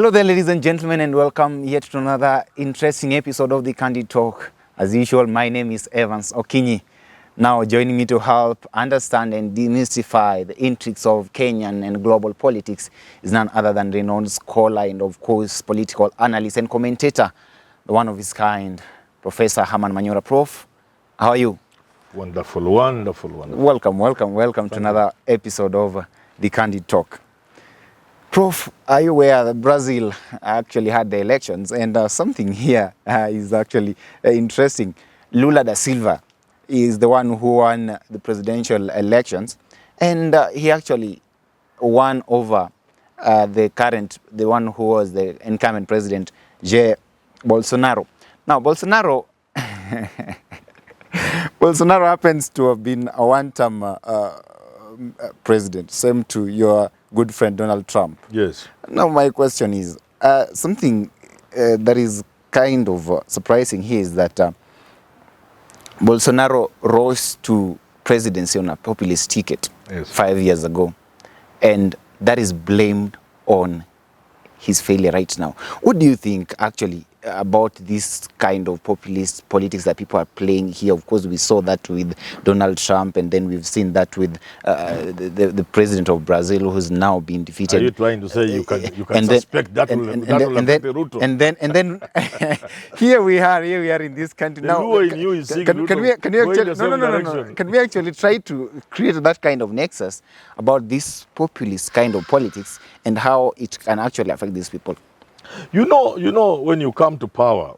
Hello there, ladies and gentlemen, and welcome yet to another interesting episode of the Candid Talk. As usual, my name is Evans Okinyi. Now, joining me to help understand and demystify the intrigues of Kenyan and global politics is none other than renowned scholar and, of course, political analyst and commentator, the one of his kind, Professor Herman Manyora. Prof, how are you? Wonderful, wonderful, wonderful. Welcome to another episode of the Candid Talk. Prof, are you aware that Brazil actually had the elections, and something here is actually interesting. Lula da Silva is the one who won the presidential elections, and he actually won over the one who was the incumbent president, Jair Bolsonaro. Now, Bolsonaro happens to have been a one-term president, same to your good friend Donald Trump. Yes. Now my question is, something that is kind of surprising here is that Bolsonaro rose to presidency on a populist ticket 5 years ago, and that is blamed on his failure right now. What do you think actually about this kind of populist politics that people are playing here? Of course, we saw that with Donald Trump, and then we've seen that with the president of Brazil, who's now been defeated. Are you trying to say you can suspect that will affect Ruto? And then here we are in this country now. Can we actually try to create that kind of nexus about this populist kind of politics and how it can actually affect these people? You know, when you come to power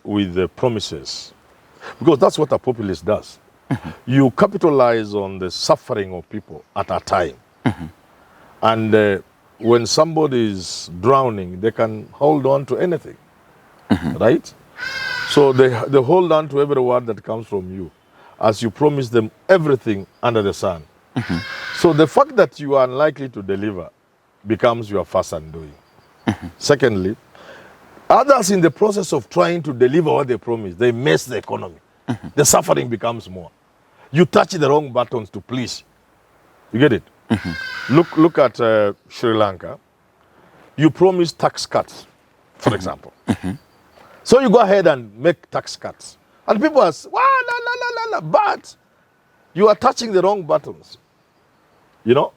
with the promises, because that's what a populist does. You capitalize on the suffering of people at a time. And when somebody is drowning, they can hold on to anything, right? So they hold on to every word that comes from you, as you promise them everything under the sun. So the fact that you are unlikely to deliver becomes your first undoing. Secondly, others in the process of trying to deliver what they promise, they mess the economy. The suffering becomes more. You touch the wrong buttons to please. You get it? Look at Sri Lanka. You promise tax cuts, for example. So you go ahead and make tax cuts. And people are, but you are touching the wrong buttons. You know?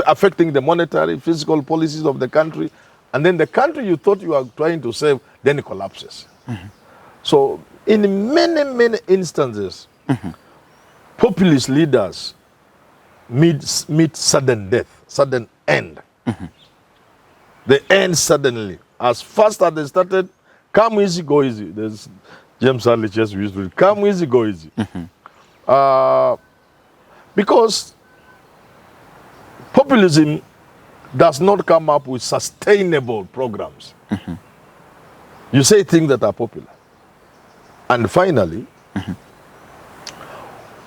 Affecting the monetary, fiscal policies of the country, and then the country you thought you are trying to save, then it collapses. So in many instances, populist leaders meet sudden death, sudden end. They end suddenly. As fast as they started, come easy, go easy. There's James Harley just used to come easy, go easy. Because populism does not come up with sustainable programs. You say things that are popular. And finally,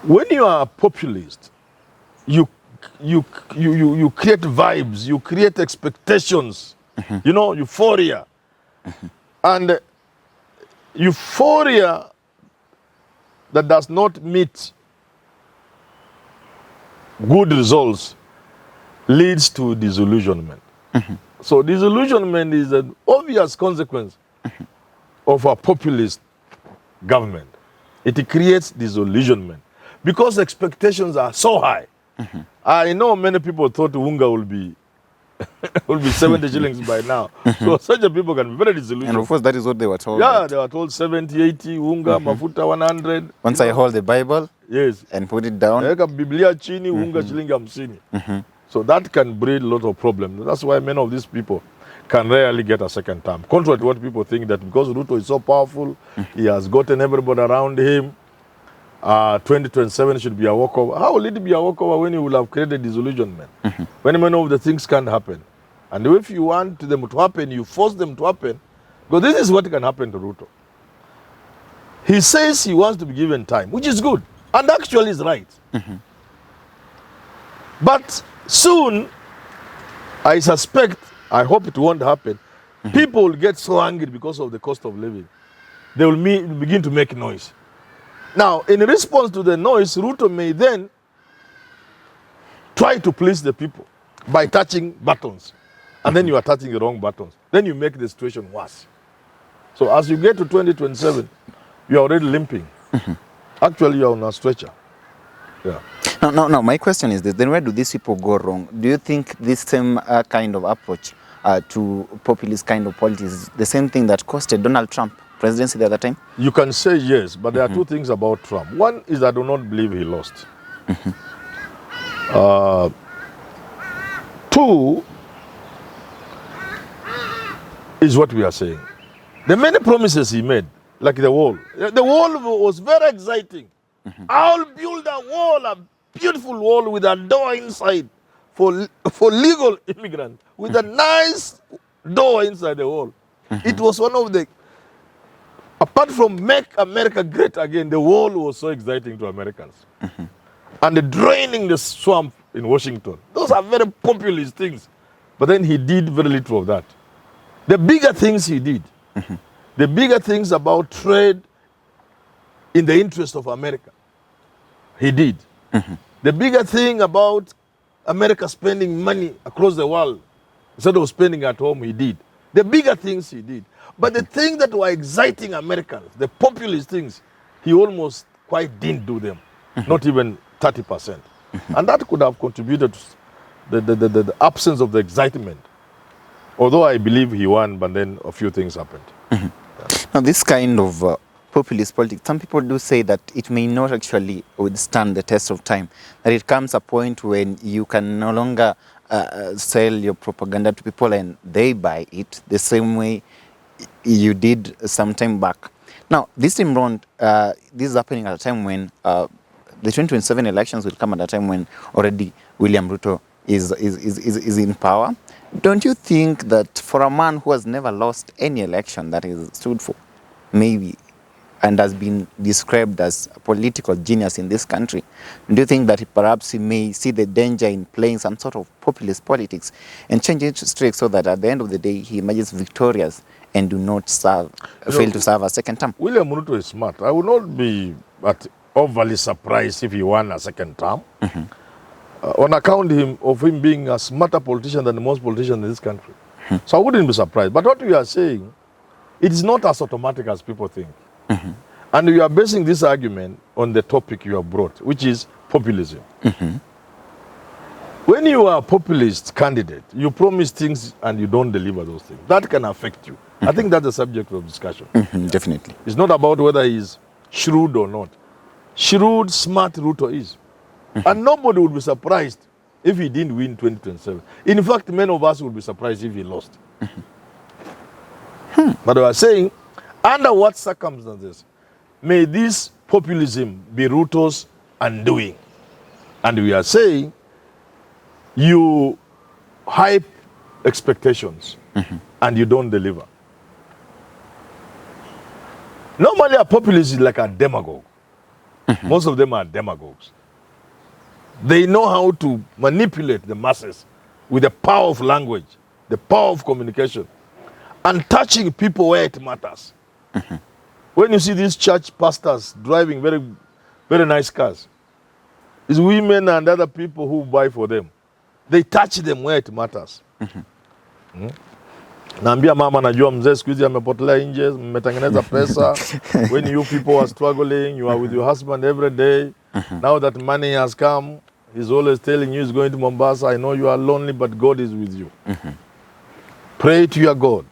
when you are a populist, you create vibes, you create expectations, you know, euphoria. And euphoria that does not meet good results leads to disillusionment. So disillusionment is an obvious consequence of a populist government. It creates disillusionment because expectations are so high. I know many people thought Unga will be 70 shillings by now. So such a people can be very disillusioned. And of course, that is what they were told. Yeah, they were told 70, 80, Unga, Mafuta 100. Once I hold the Bible and put it down. Biblia chini, Unga shilingi hamsini. So that can breed a lot of problems. That's why many of these people can rarely get a second term. Contrary to what people think, that because Ruto is so powerful, he has gotten everybody around him, 2027 should be a walkover. How will it be a walkover when you will have created disillusionment? When many of the things can't happen. And if you want them to happen, you force them to happen. Because this is what can happen to Ruto. He says he wants to be given time, which is good. And actually is right. But soon, I suspect, I hope it won't happen, people will get so angry because of the cost of living. They will begin to make noise. Now, in response to the noise, Ruto may then try to please the people by touching buttons. and then you are touching the wrong buttons. Then you make the situation worse. So as you get to 2027, you are already limping. Actually, you are on a stretcher. Yeah. No. My question is this: then where do these people go wrong? Do you think this same kind of approach to populist kind of politics is the same thing that costed Donald Trump presidency the other time? You can say yes, but there are two things about Trump. One is I do not believe he lost. Two is what we are saying. The many promises he made, like the wall. The wall was very exciting. I'll build a wall, a beautiful wall with a door inside for legal immigrants, with a nice door inside the wall. It was one of the, apart from make America great again, the wall was so exciting to Americans. And draining the swamp in Washington. Those are very populist things. But then he did very little of that. The bigger things he did, the bigger things about trade in the interest of America, he did. The bigger thing about America spending money across the world instead of spending at home, he did. The bigger things he did. But the things that were exciting Americans, the populist things, he almost quite didn't do them. Not even 30%. And that could have contributed to the absence of the excitement. Although I believe he won, but then a few things happened. Now, this kind of populist politics, some people do say that it may not actually withstand the test of time. That it comes a point when you can no longer sell your propaganda to people and they buy it the same way you did some time back. Now, this time round, this is happening at a time when the 2027 elections will come at a time when already William Ruto is in power. Don't you think that for a man who has never lost any election that he stood for, maybe, and has been described as a political genius in this country, do you think that perhaps he may see the danger in playing some sort of populist politics and change it straight so that at the end of the day he emerges victorious and do not fail to serve a second term? William Ruto is smart. I would not be overly surprised if he won a second term. On account of him being a smarter politician than most politicians in this country. So I wouldn't be surprised. But what we are saying, it is not as automatic as people think. And we are basing this argument on the topic you have brought, which is populism. When you are a populist candidate, you promise things and you don't deliver those things. That can affect you. I think that's the subject of discussion. Definitely. It's not about whether he's shrewd or not. Shrewd, smart Ruto is. And nobody would be surprised if he didn't win 2027. In fact, many of us would be surprised if he lost. But we are saying, under what circumstances may this populism be Ruto's undoing? And we are saying, you hype expectations and you don't deliver. Normally a populist is like a demagogue. Most of them are demagogues. They know how to manipulate the masses with the power of language, the power of communication, and touching people where it matters. When you see these church pastors driving very, very nice cars, it's women and other people who buy for them. They touch them where it matters. Naambia mama najua mzee siku hizi amepotelea nje, mmetengeneza pesa. When you people are struggling, you are with your husband every day. Now that money has come, he's always telling you he's going to Mombasa. I know you are lonely, but God is with you. Pray to your God.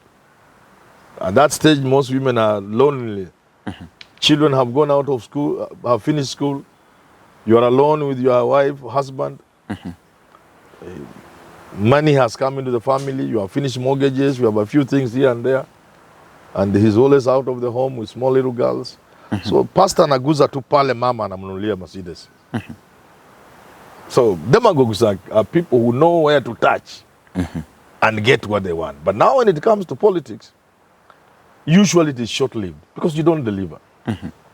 At that stage, most women are lonely. Children have gone out of school, have finished school. You are alone with your wife, husband. Money has come into the family. You have finished mortgages. You have a few things here and there. And he's always out of the home with small little girls. So pastor anaguza tu pale mama anamnunulia Mercedes. So demagogues are people who know where to touch and get what they want. But now when it comes to politics, usually it is short-lived because you don't deliver.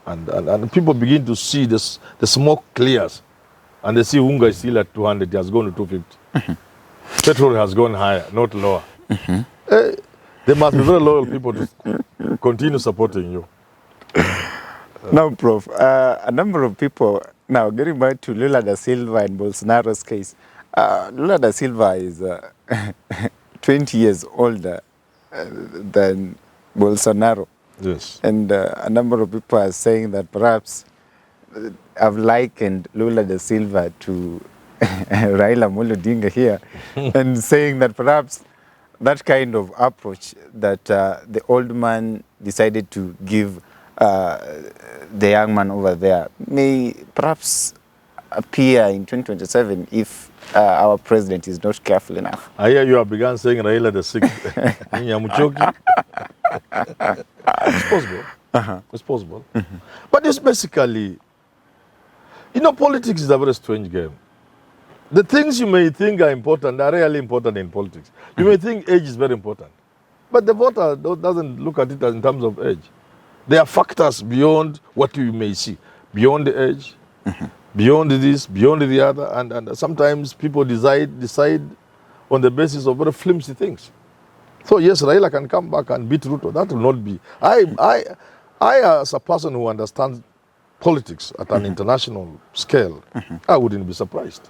And people begin to see this, the smoke clears. And they see Unga is still at 200, it has gone to 250. Petrol has gone higher, not lower. There must be very loyal people to continue supporting you. Now, Prof, a number of people, now getting back to Lula da Silva and Bolsonaro's case, Lula da Silva is 20 years older than Bolsonaro. Yes. And a number of people are saying that perhaps I've likened Lula da Silva to Raila Odinga here, and saying that perhaps that kind of approach that the old man decided to give the young man over there may perhaps appear in 2027 if our president is not careful enough. I hear you have begun saying Raila the sixth. It's possible. It's possible. But it's basically, you know, politics is a very strange game. The things you may think are important are really important in politics. You may think age is very important, but the voter doesn't look at it as in terms of age. There are factors beyond what you may see, beyond the age, beyond this, beyond the other, and sometimes people decide on the basis of very flimsy things. So yes, Raila can come back and beat Ruto. That will not be. I as a person who understands politics at an international scale, I wouldn't be surprised.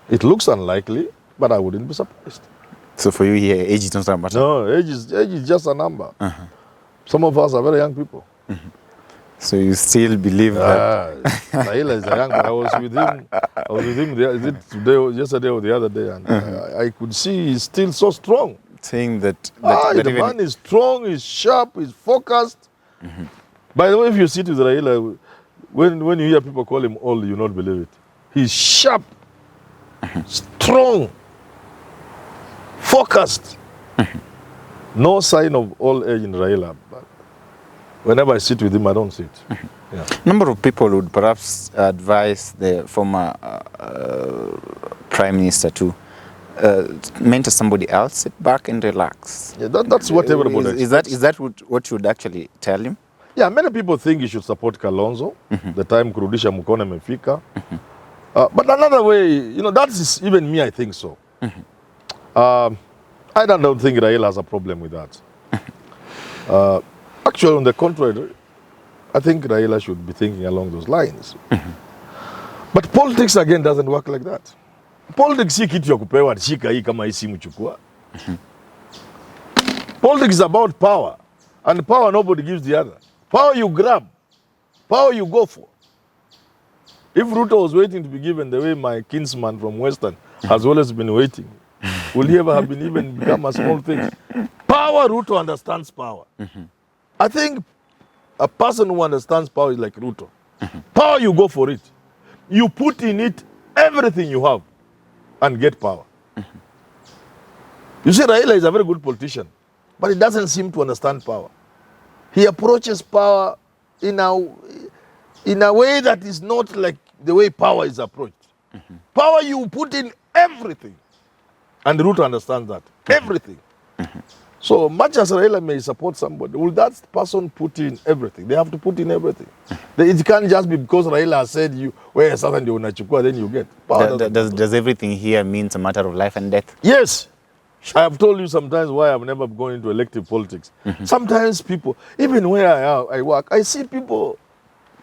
It looks unlikely, but I wouldn't be surprised. So for you here, age is not a matter? No, age is just a number. Some of us are very young people. So you still believe that? Raila is a young man. I was with him yesterday or the other day, and I could see he's still so strong. Saying that the man is strong, he's sharp, he's focused. By the way, if you sit with Raila, when you hear people call him old, you not believe it. He's sharp, strong, focused. No sign of old age in Raila. But whenever I sit with him, I don't see it. Yeah. Number of people would perhaps advise the former Prime Minister to mentor somebody else, sit back and relax. Yeah, that's what everybody expects. Is that what you would actually tell him? Yeah, many people think you should support Kalonzo, the time Kurudisha Mkono Mefika. But another way, you know, that is even me, I think so. I don't think Raila has a problem with that. Actually, on the contrary, I think Raila should be thinking along those lines. But politics, again, doesn't work like that. Politics si kitu ya kupewa shika hii kama hii simu chukua. Politics is about power. And power nobody gives the other. Power you grab. Power you go for. If Ruto was waiting to be given the way my kinsman from Western has always been waiting, will he ever have been even become a small thing? Power, Ruto understands power. I think a person who understands power is like Ruto. Power, you go for it. You put in it everything you have and get power. You see, Raila is a very good politician, but he doesn't seem to understand power. He approaches power in a way that is not like the way power is approached. Power, you put in everything. And Ruto understands that. Everything. So much as Raila may support somebody, will that person put in everything? They have to put in everything. It can't just be because Raila has said you, where certain you unachukua, then you get. Does everything here means a matter of life and death? Yes. I have told you sometimes why I've never gone into elective politics. Sometimes people, even where I work, I see people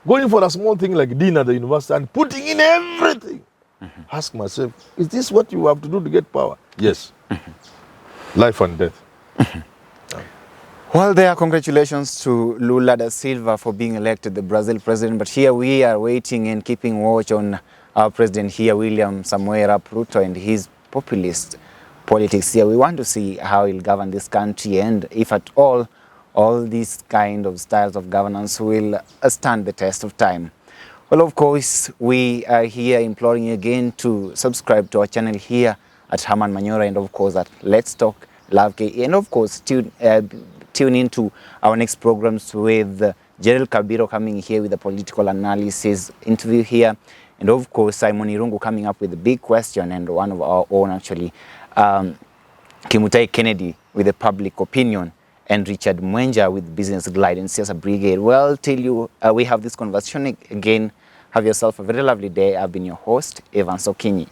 going for a small thing like dinner at the university and putting in everything. Ask myself, is this what you have to do to get power? Yes. Life and death. Well, there are congratulations to Lula da Silva for being elected the Brazil president. But here we are waiting and keeping watch on our president here, William Samoei Ruto, and his populist politics here. We want to see how he'll govern this country and if at all these kind of styles of governance will stand the test of time. Well, of course, we are here imploring you again to subscribe to our channel here at Herman Manyora, and of course at Let's Talk Love KE, and of course tune into our next programs with Gerald Kabiro coming here with a political analysis interview here, and of course Simon Irungu coming up with a big question, and one of our own actually, Kimutai Kennedy with the public opinion, and Richard Mwenja with Business Glide and Siasa Brigade. Well, till we have this conversation again, have yourself a very lovely day. I've been your host, Evan Sokinyi.